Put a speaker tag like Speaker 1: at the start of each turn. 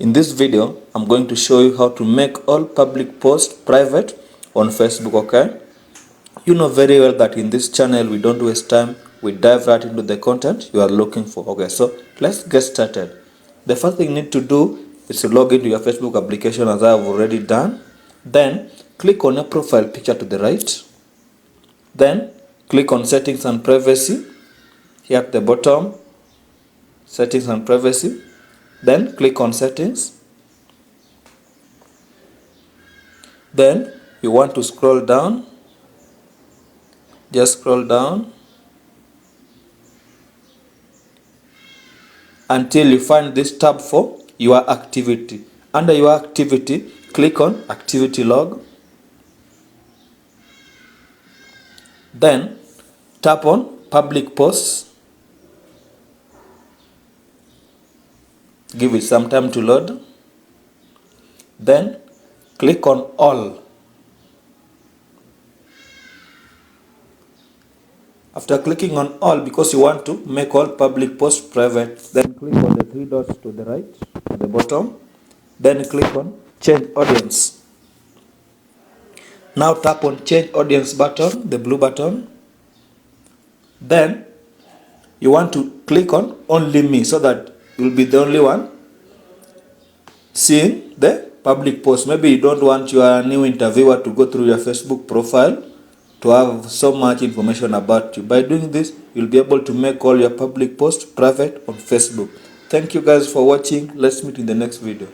Speaker 1: In this video, I'm going to show you how to make all public posts private on Facebook, okay? You know very well that in this channel, we don't waste time. We dive right into the content you are looking for, okay? So let's get started. The first thing you need to do is to log into your Facebook application as I have already done. Then click on your profile picture to the right. Then click on settings and privacy here at the bottom. Settings and privacy. Then click on settings. Then you want to scroll down. Just scroll down until you find this tab for your activity. Under your activity, click on activity log. Then tap on public posts. Give it some time to load. Then click on all. After clicking on all, because you want to make all public posts private, then click on the three dots to the right at the bottom. Then click on change audience. Now tap on change audience button, the blue button. Then you want to click on only me so that you'll be the only one seeing the public post. Maybe you don't want your new interviewer to go through your Facebook profile to have so much information about you. By doing this, you'll be able to make all your public posts private on Facebook. Thank you guys for watching. Let's meet in the next video.